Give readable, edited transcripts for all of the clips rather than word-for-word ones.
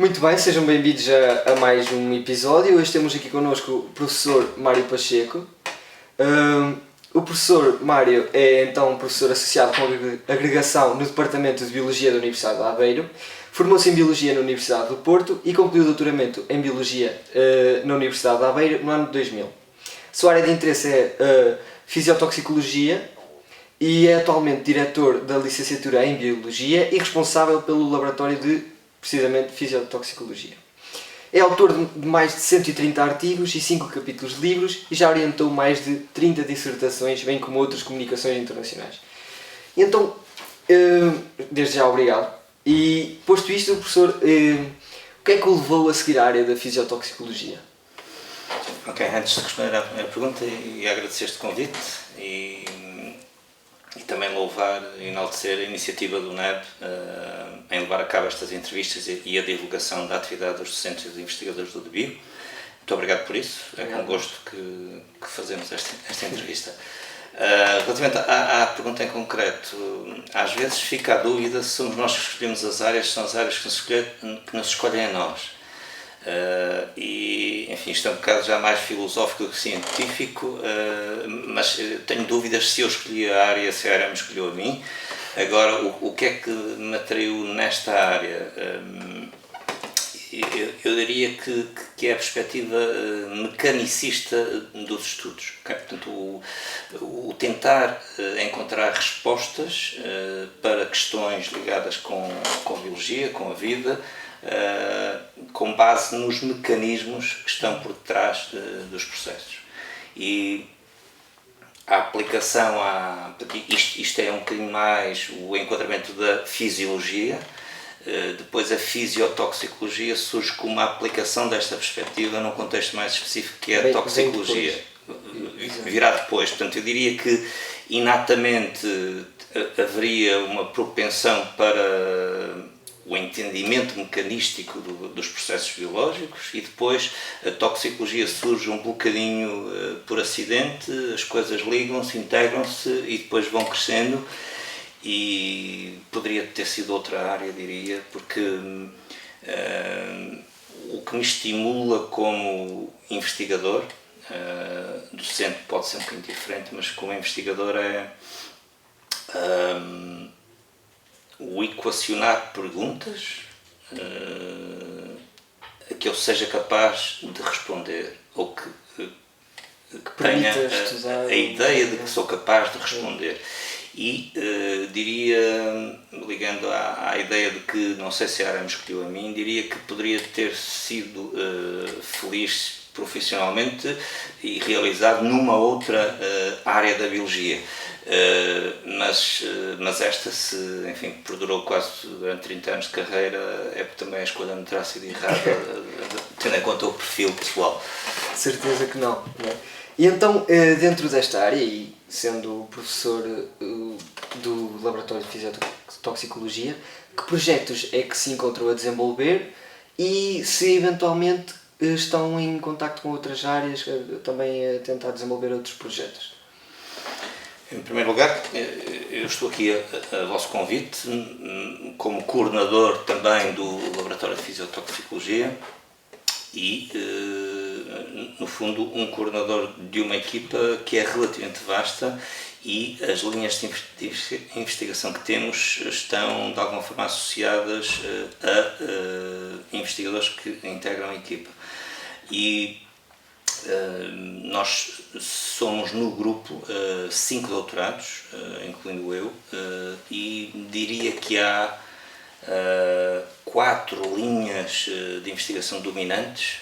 Muito bem, sejam bem-vindos a mais um episódio. Hoje temos aqui connosco o professor Mário Pacheco. O professor Mário é então um professor associado com agregação no Departamento de Biologia da Universidade de Aveiro. Formou-se em Biologia na Universidade do Porto e concluiu o doutoramento em Biologia na Universidade de Aveiro no ano de 2000. Sua área de interesse é Fisiotoxicologia e é atualmente diretor da licenciatura em Biologia e responsável pelo laboratório de, precisamente, Fisiotoxicologia. É autor de mais de 130 artigos e 5 capítulos de livros e já orientou mais de 30 dissertações, bem como outras comunicações internacionais. E então, desde já, obrigado. E, posto isto, professor, o que é que o levou a seguir a área da Fisiotoxicologia? Ok, antes de responder à primeira pergunta, e agradecer este convite e também louvar e enaltecer a iniciativa do NEB em levar a cabo estas entrevistas e a divulgação da atividade dos docentes e investigadores do DBio. Muito obrigado por isso, é com gosto que fazemos esta entrevista. Relativamente à pergunta em concreto, às vezes fica a dúvida se somos nós que escolhemos as áreas, se são as áreas que nos escolhem a nós. E, enfim, isto é um bocado já mais filosófico que científico, mas tenho dúvidas se eu escolhi a área, se a área me escolheu a mim. Agora, o que é que me atraiu nesta área? Eu diria que é a perspectiva mecanicista dos estudos. Okay? Portanto, o tentar encontrar respostas para questões ligadas com a biologia, com a vida, com base nos mecanismos que estão por detrás dos processos. E a aplicação, isto é um bocadinho mais o enquadramento da fisiologia. Depois a fisiotoxicologia surge como uma aplicação desta perspectiva num contexto mais específico, que é a toxicologia. Virá depois. Portanto, eu diria que inatamente haveria uma propensão para o entendimento mecanístico dos processos biológicos e depois a toxicologia surge um bocadinho por acidente, as coisas ligam-se, integram-se e depois vão crescendo. E poderia ter sido outra área, diria, porque o que me estimula como investigador, docente pode ser um bocadinho diferente, mas como investigador é o equacionar perguntas a que eu seja capaz de responder, ou que tenha a ideia de que sou capaz de responder. E diria, ligando à ideia de que não sei se a área me escolheu a mim, diria que poderia ter sido feliz profissionalmente e realizado numa outra área da biologia. Mas esta, enfim, perdurou quase durante 30 anos de carreira, é porque também a escolha não terá sido errada, tendo em conta o perfil pessoal. Certeza que não, não é? E então, dentro desta área, e sendo professor do Laboratório de Fisiotoxicologia, que projetos é que se encontram a desenvolver e se eventualmente estão em contacto com outras áreas, também a tentar desenvolver outros projetos? Em primeiro lugar, eu estou aqui a vosso convite, como coordenador também do Laboratório de Fisiotoxicologia e, no fundo, um coordenador de uma equipa que é relativamente vasta e as linhas de investigação que temos estão, de alguma forma, associadas a investigadores que integram a equipa. E nós somos no grupo 5 doutorados, incluindo eu, e diria que há 4 linhas de investigação dominantes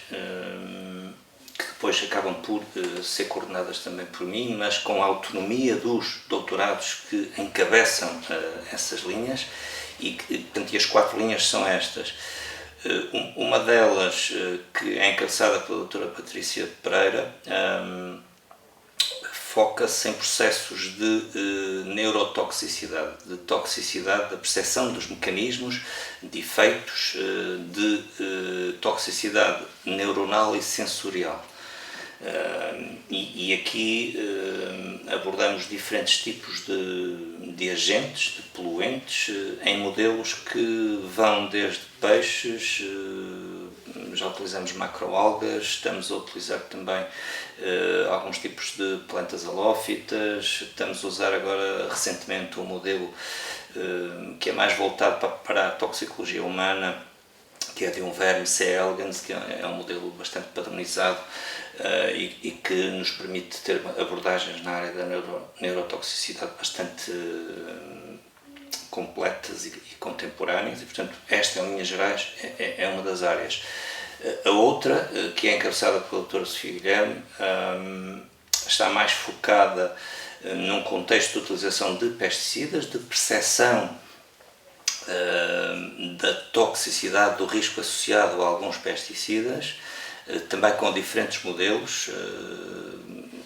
que depois acabam por ser coordenadas também por mim, mas com a autonomia dos doutorados que encabeçam essas linhas e as 4 linhas são estas. Uma delas, que é encabeçada pela doutora Patrícia Pereira, foca-se em processos de neurotoxicidade, de toxicidade, da percepção dos mecanismos, de efeitos de toxicidade neuronal e sensorial. E aqui abordamos diferentes tipos de agentes, de poluentes, em modelos que vão desde peixes, já utilizamos macroalgas, estamos a utilizar também alguns tipos de plantas halófitas, estamos a usar agora recentemente um modelo que é mais voltado para a toxicologia humana, que é de um verme C. elegans, que é um modelo bastante padronizado e que nos permite ter abordagens na área da neurotoxicidade bastante completas e contemporâneas, e portanto esta, em linhas gerais, é uma das áreas. A outra, que é encabeçada pela doutora Sofia Guilherme, está mais focada num contexto de utilização de pesticidas, de percepção da toxicidade, do risco associado a alguns pesticidas, também com diferentes modelos.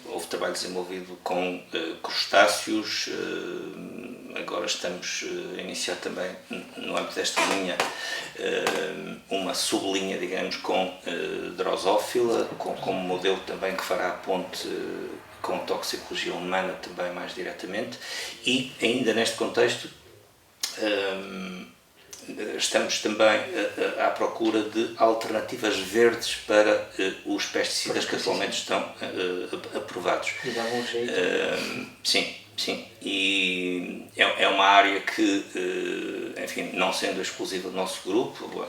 Houve trabalho desenvolvido com crustáceos, agora estamos a iniciar também, no âmbito desta linha, uma sublinha, digamos, com drosófila, como modelo também que fará a ponte com toxicologia humana também mais diretamente, e ainda neste contexto estamos também à procura de alternativas verdes para os pesticidas que atualmente estão aprovados. E dá um jeito. Sim. E é uma área que, enfim, não sendo exclusiva do nosso grupo,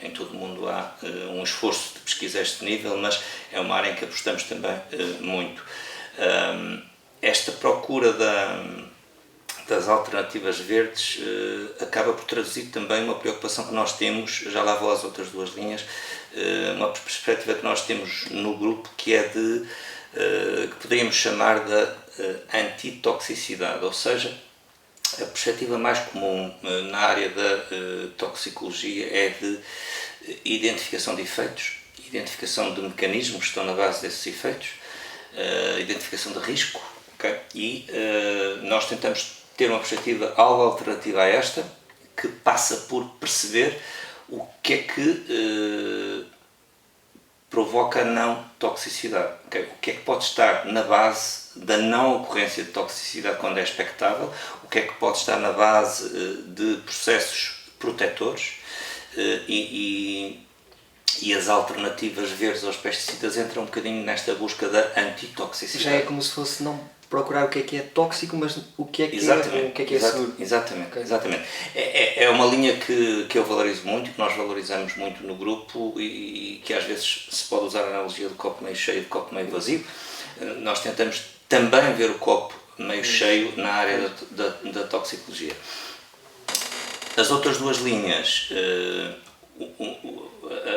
em todo o mundo há um esforço de pesquisa a este nível, mas é uma área em que apostamos também muito. Esta procura das alternativas verdes acaba por traduzir também uma preocupação que nós temos, já lá vou às outras duas linhas, uma perspectiva que nós temos no grupo, que é que poderíamos chamar da antitoxicidade, ou seja, a perspectiva mais comum na área da toxicologia é de identificação de efeitos, identificação de mecanismos que estão na base desses efeitos, identificação de risco, okay? E nós tentamos ter uma perspectiva algo alternativa a esta, que passa por perceber o que é que provoca a não toxicidade, okay? O que é que pode estar na base da não ocorrência de toxicidade quando é expectável, o que é que pode estar na base de processos protetores e as alternativas verdes aos pesticidas entram um bocadinho nesta busca da antitoxicidade. Já é como se fosse não procurar o que é tóxico, mas o que é que é seguro. Exatamente, Okay. exatamente. É uma linha que eu valorizo muito, que nós valorizamos muito no grupo e que às vezes se pode usar a analogia do copo meio cheio e do copo meio vazio. Nós tentamos também ver o copo meio cheio na área da toxicologia. As outras duas linhas,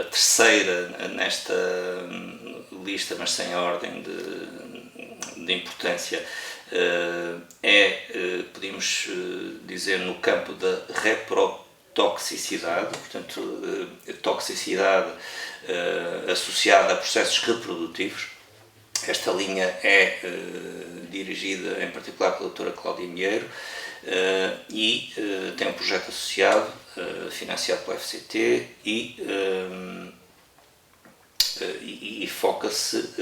a terceira nesta lista, mas sem ordem de importância, podemos dizer, no campo da reprotoxicidade, portanto, toxicidade associada a processos reprodutivos. Esta linha é dirigida em particular pela doutora Cláudia Mieiro e tem um projeto associado, financiado pela FCT e foca-se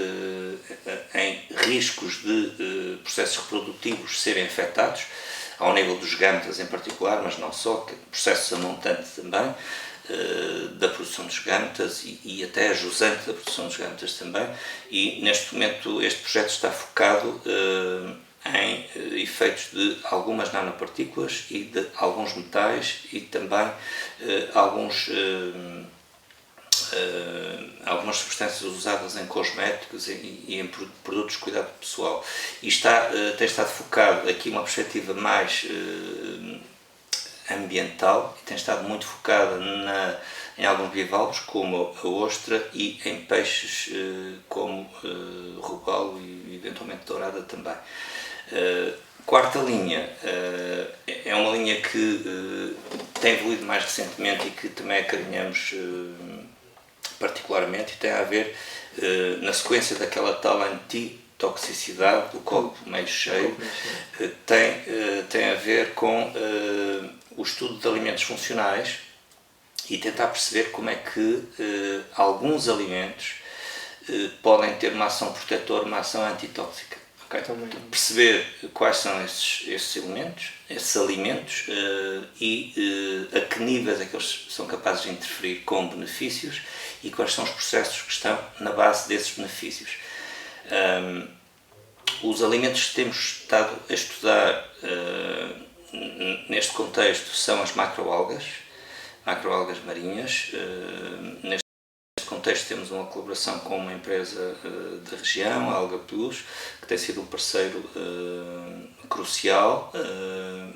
em riscos de processos reprodutivos serem afetados, ao nível dos gametas em particular, mas não só, processos a montante também, da produção dos gametas e até a jusante da produção dos gametas também, e neste momento este projeto está focado em efeitos de algumas nanopartículas e de alguns metais e também algumas substâncias usadas em cosméticos e em produtos de cuidado pessoal. E tem estado focado aqui uma perspectiva mais ambiental e tem estado muito focada em alguns bivalves como a ostra e em peixes como robalo e eventualmente dourada também. Quarta linha é uma linha que tem evoluído mais recentemente e que também acarinhamos particularmente, e tem a ver na sequência daquela tal antitoxicidade do copo meio cheio, tem a ver com o estudo de alimentos funcionais e tentar perceber como é que alguns alimentos podem ter uma ação protetora, uma ação antitóxica. Okay? Perceber quais são esses elementos, esses alimentos e a que níveis é que eles são capazes de interferir com benefícios e quais são os processos que estão na base desses benefícios. Os alimentos que temos estado a estudar neste contexto são as macroalgas marinhas. Neste contexto temos uma colaboração com uma empresa da região, a Alga Plus, que tem sido um parceiro crucial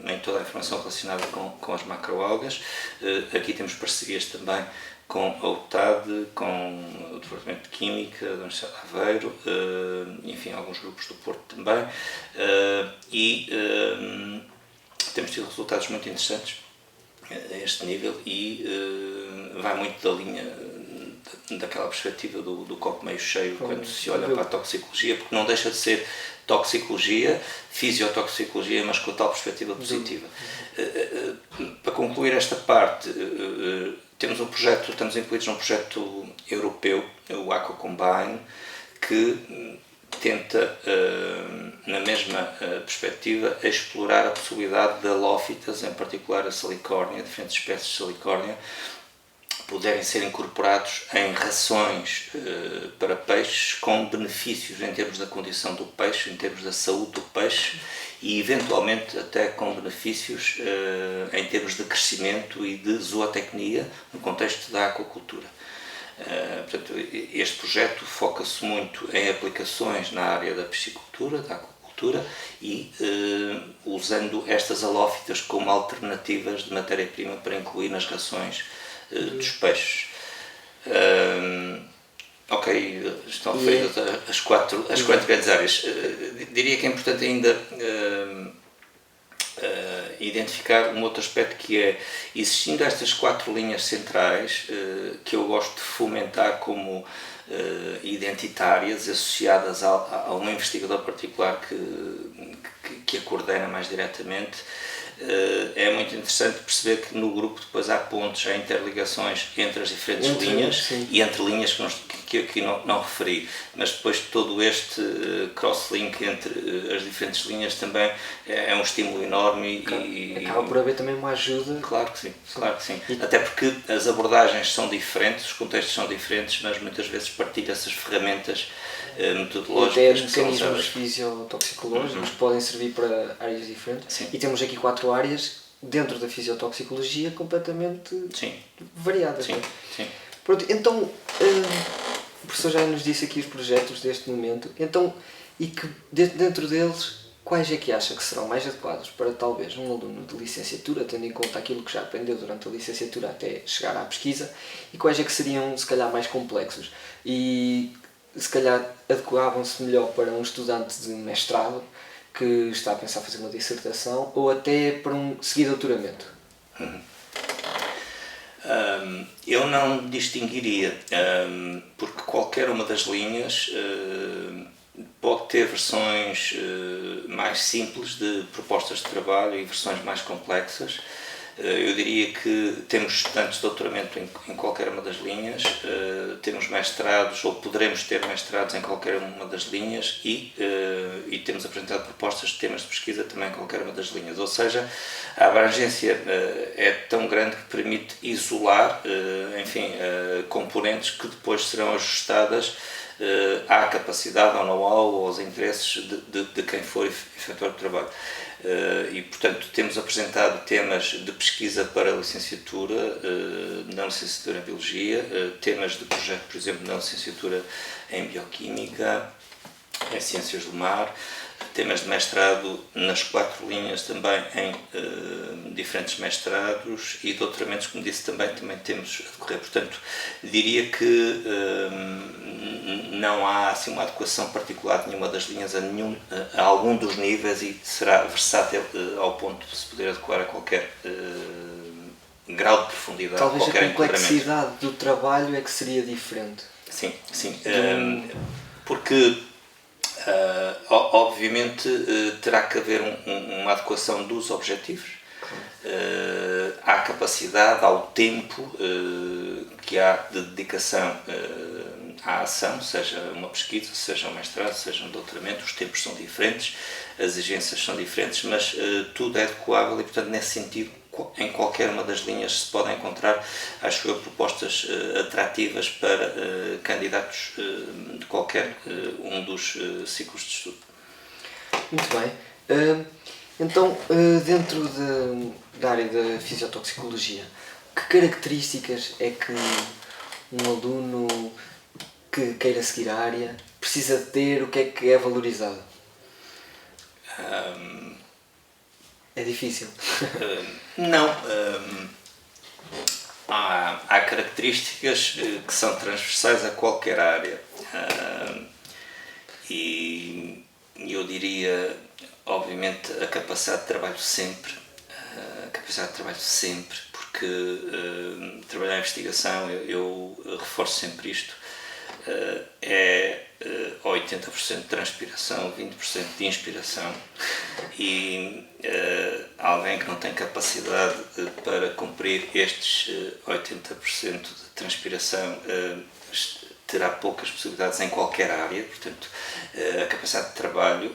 em toda a informação relacionada com as macroalgas. Aqui temos parcerias também com a UTAD, com o Departamento de Química da Universidade de Aveiro, enfim, alguns grupos do Porto também, e temos tido resultados muito interessantes a este nível e vai muito da linha daquela perspectiva do copo meio cheio quando se olha para a toxicologia, porque não deixa de ser toxicologia, fisiotoxicologia, mas com a tal perspectiva positiva. Para concluir esta parte, temos um projeto, estamos incluídos num projeto europeu, o AquaCombine, que tenta, na mesma perspectiva, explorar a possibilidade de halófitas, em particular a salicórnia, diferentes espécies de salicórnia, puderem ser incorporados em rações para peixes com benefícios em termos da condição do peixe, em termos da saúde do peixe e eventualmente até com benefícios em termos de crescimento e de zootecnia no contexto da aquacultura. Portanto, este projeto foca-se muito em aplicações na área da piscicultura, da aquacultura e usando estas halófitas como alternativas de matéria-prima para incluir nas rações dos peixes. Ok, estão feitas as quatro grandes áreas. Diria que é importante ainda identificar um outro aspecto que é, existindo estas 4 linhas centrais, que eu gosto de fomentar como identitárias, associadas a um investigador particular que a coordena mais diretamente. É muito interessante perceber que no grupo depois há pontos, há interligações entre as diferentes linhas, sim, e entre linhas que aqui não referi, mas depois todo este cross-link entre as diferentes linhas também é um estímulo enorme e acaba por haver também uma ajuda. Claro que sim, claro que sim. Até porque as abordagens são diferentes, os contextos são diferentes, mas muitas vezes partilha-se as ferramentas metodológicas. E até mecanismos fisiotoxicológicos que podem servir para áreas diferentes. Sim. E temos aqui 4 áreas dentro da fisiotoxicologia completamente variadas. Sim. Sim. Pronto, então, o professor já nos disse aqui os projetos deste momento, então, e que dentro deles, quais é que acha que serão mais adequados para talvez um aluno de licenciatura, tendo em conta aquilo que já aprendeu durante a licenciatura até chegar à pesquisa, e quais é que seriam, se calhar, mais complexos? E se calhar adequavam-se melhor para um estudante de mestrado que está a pensar fazer uma dissertação ou até para um seguir doutoramento? Eu não distinguiria, porque qualquer uma das linhas pode ter versões mais simples de propostas de trabalho e versões mais complexas. Eu diria que temos estudantes de doutoramento em qualquer uma das linhas, temos mestrados ou poderemos ter mestrados em qualquer uma das linhas e temos apresentado propostas de temas de pesquisa também em qualquer uma das linhas. Ou seja, a abrangência é tão grande que permite isolar, componentes que depois serão ajustadas à capacidade, ao know-how ou aos interesses de quem for efetuar o trabalho. E, portanto, temos apresentado temas de pesquisa para a licenciatura, na licenciatura em Biologia, temas de projeto, por exemplo, na licenciatura em Bioquímica, em Ciências do Mar, temas de mestrado nas 4 linhas também em diferentes mestrados e doutoramentos, como disse, também temos a decorrer. Portanto, diria que não há assim, uma adequação particular de nenhuma das linhas a algum dos níveis e será versátil ao ponto de se poder adequar a qualquer grau de profundidade. Talvez a complexidade do trabalho é que seria diferente. Sim. Porque obviamente terá que haver uma adequação dos objetivos, à capacidade, ao tempo que há de dedicação à ação, seja uma pesquisa, seja um mestrado, seja um doutoramento, os tempos são diferentes, as exigências são diferentes, mas tudo é adequável e, portanto, nesse sentido, em qualquer uma das linhas se podem encontrar, acho eu, propostas atrativas para candidatos de qualquer um dos ciclos de estudo. Muito bem. Então, dentro da área da fisiotoxicologia, que características é que um aluno que queira seguir a área precisa de ter? O que é valorizado? É difícil. Não. Há características que são transversais a qualquer área. E eu diria, obviamente, a capacidade de trabalho sempre. Porque trabalhar em investigação, eu reforço sempre isto, é 80% de transpiração, 20% de inspiração, e alguém que não tem capacidade para cumprir estes 80% de transpiração terá poucas possibilidades em qualquer área. Portanto, a capacidade de trabalho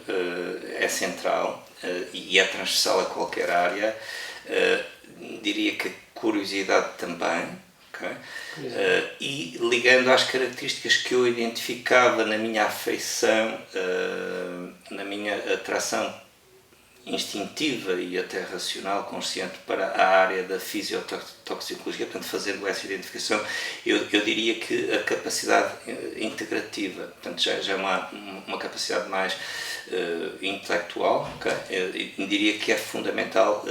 é central e é transversal a qualquer área. Diria que a curiosidade também, okay? E ligando às características que eu identificava na minha afeição, na minha atração instintiva e até racional, consciente para a área da fisiotoxicologia, portanto, fazendo essa identificação, eu diria que a capacidade integrativa, portanto, já é uma capacidade mais intelectual, okay? Eu diria que é fundamental,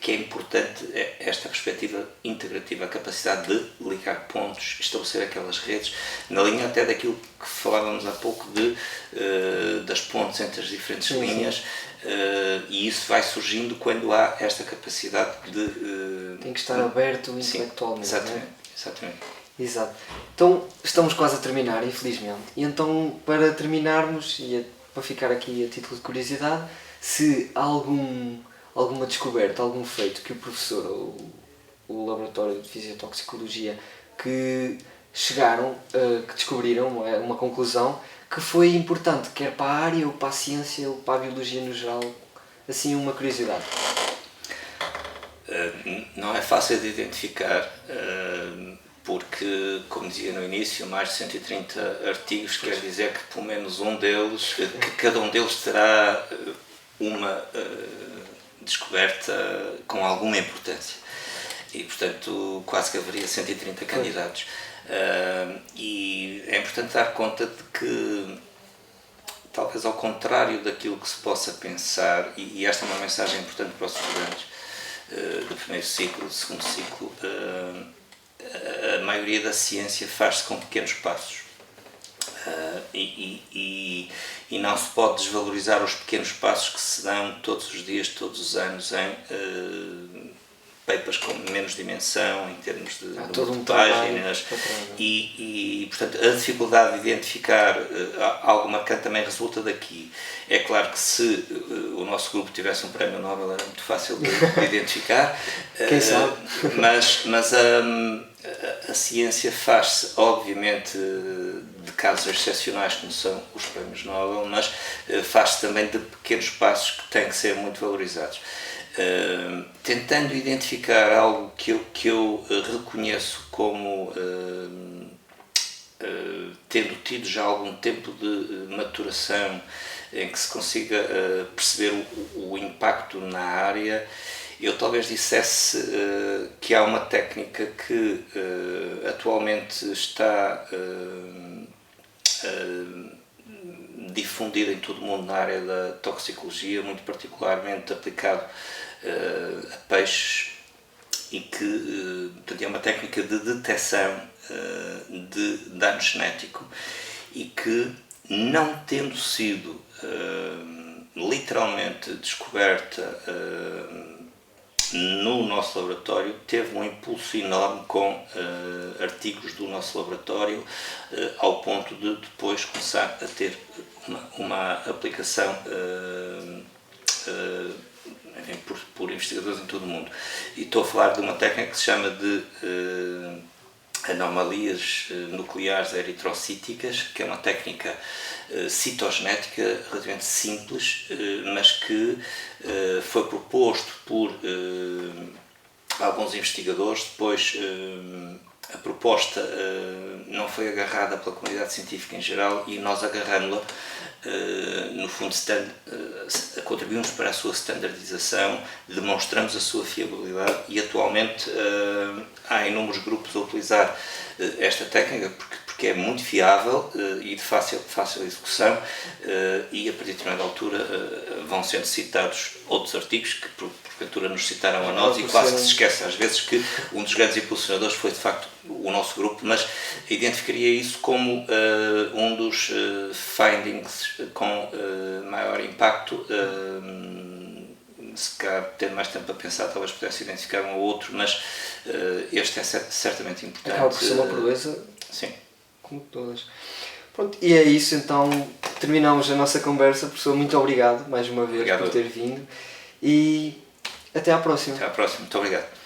que é importante esta perspectiva integrativa, a capacidade de ligar pontos, estabelecer aquelas redes, na linha até daquilo que falávamos há pouco das pontes entre as diferentes linhas, e isso vai surgindo quando há esta capacidade de... Tem que estar aberto intelectualmente. Sim, exatamente. Exato. Então, estamos quase a terminar, infelizmente. E então, para terminarmos, para ficar aqui a título de curiosidade, se há alguma descoberta, algum feito que o professor ou o laboratório de fisiotoxicologia que chegaram, que descobriram uma conclusão que foi importante, quer para a área ou para a ciência ou para a biologia no geral, assim uma curiosidade. Não é fácil de identificar, porque, como dizia no início, mais de 130 artigos, quer dizer que pelo menos um deles, que cada um deles terá uma descoberta com alguma importância. E, portanto, quase que haveria 130 candidatos. E é importante dar conta de que, talvez ao contrário daquilo que se possa pensar, e esta é uma mensagem importante para os estudantes do primeiro ciclo, do segundo ciclo, a maioria da ciência faz-se com pequenos passos. E não se pode desvalorizar os pequenos passos que se dão todos os dias, todos os anos, em papers com menos dimensão, em termos de número de páginas, e portanto a dificuldade de identificar algo marcante também resulta daqui. É claro que se o nosso grupo tivesse um prémio Nobel era muito fácil de identificar. Quem sabe? Mas a ciência faz-se, obviamente, de casos excepcionais como são os prémios Nobel, mas faz-se também de pequenos passos que têm que ser muito valorizados. Tentando identificar algo que eu reconheço como tendo tido já algum tempo de maturação em que se consiga perceber o impacto na área, eu talvez dissesse que há uma técnica que atualmente está difundida em todo o mundo na área da toxicologia, muito particularmente aplicado a peixes, e que portanto, é uma técnica de detecção de dano genético e que, não tendo sido literalmente descoberta no nosso laboratório, teve um impulso enorme com artigos do nosso laboratório, ao ponto de depois começar a ter uma aplicação por investigadores em todo o mundo. E estou a falar de uma técnica que se chama de anomalias nucleares eritrocíticas, que é uma técnica citogenética relativamente simples, mas que foi proposto por alguns investigadores. Depois a proposta não foi agarrada pela comunidade científica em geral e nós agarramos-la, no fundo contribuímos para a sua standardização, demonstramos a sua fiabilidade e atualmente há inúmeros grupos a utilizar esta técnica porque é muito fiável e de fácil execução, e a partir de determinada altura vão sendo citados outros artigos que porventura nos citaram a nós, e quase que se esquece às vezes que um dos grandes impulsionadores foi de facto o nosso grupo, mas identificaria isso como um dos findings com maior impacto. Se calhar, tendo mais tempo a pensar, talvez pudesse identificar um ou outro, mas este é certamente importante. Acaba por ser uma proeza, sim, como todas. Pronto, e é isso, então terminamos a nossa conversa. Professor, muito obrigado mais uma vez por ter vindo e até à próxima. Até à próxima, muito obrigado.